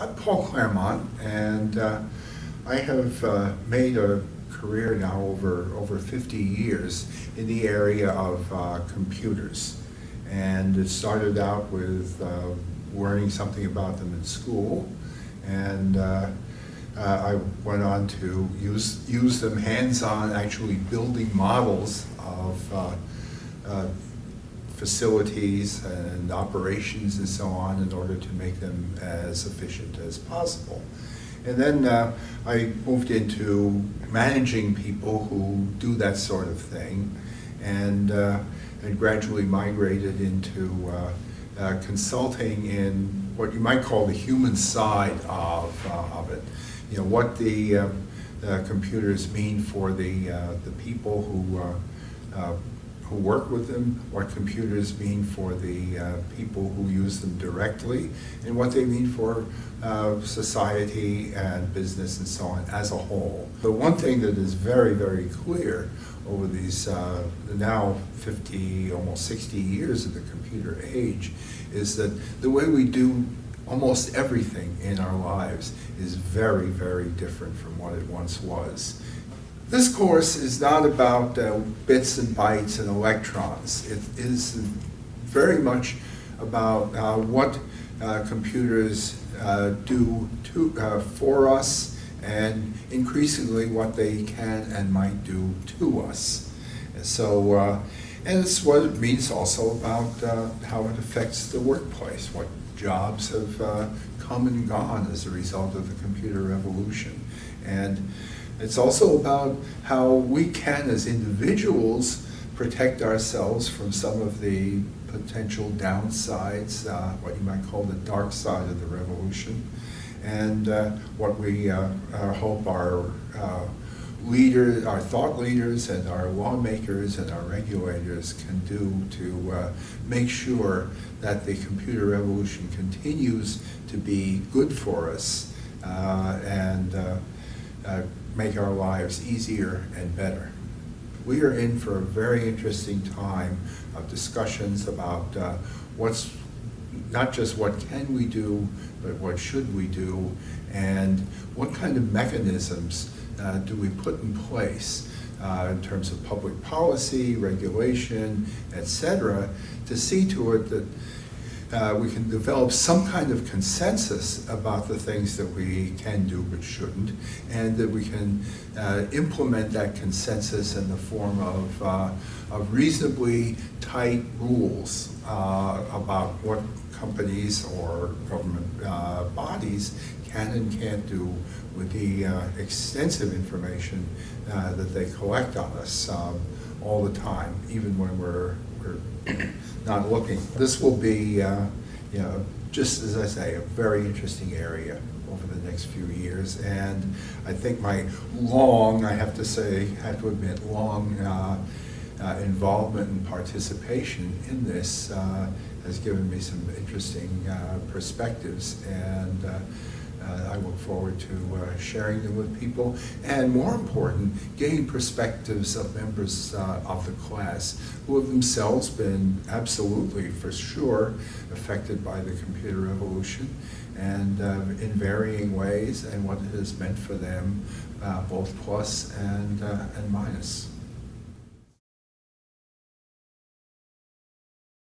I'm Paul Clermont, and I have made a career now over 50 years in the area of computers. And it started out with learning something about them in school, and I went on to use them hands-on, actually building models of facilities and operations and so on in order to make them as efficient as possible. And then I moved into managing people who do that sort of thing, and gradually migrated into consulting in what you might call the human side of it. You know, what the computers mean for the people who work with them, what computers mean for the people who use them directly, and what they mean for society and business and so on as a whole. The one thing that is very, very clear over these now 50, almost 60 years of the computer age is that the way we do almost everything in our lives is very, very different from what it once was. This course is not about bits and bytes and electrons. It is very much about what computers do for us, and increasingly what they can and might do to us. So, and it's what it means also about how it affects the workplace, what jobs have come and gone as a result of the computer revolution. And it's also about how we can, as individuals, protect ourselves from some of the potential downsides, what you might call the dark side of the revolution, and what we hope our leaders, our thought leaders, and our lawmakers and our regulators can do to make sure that the computer revolution continues to be good for us and make our lives easier and better. We are in for a very interesting time of discussions about what's, not just what can we do, but what should we do, and what kind of mechanisms do we put in place in terms of public policy, regulation, etc., to see to it that we can develop some kind of consensus about the things that we can do but shouldn't, and that we can implement that consensus in the form of reasonably tight rules about what companies or government bodies can and can't do with the extensive information that they collect on us all the time, even when we're not looking. This will be, you know, just as I say, a very interesting area over the next few years. And I think my long, I have to admit, long involvement and participation in this has given me some interesting perspectives, and I look forward to sharing them with people, and more important, getting perspectives of members of the class who have themselves been absolutely, for sure, affected by the computer revolution, and in varying ways, and what it has meant for them, both plus and minus.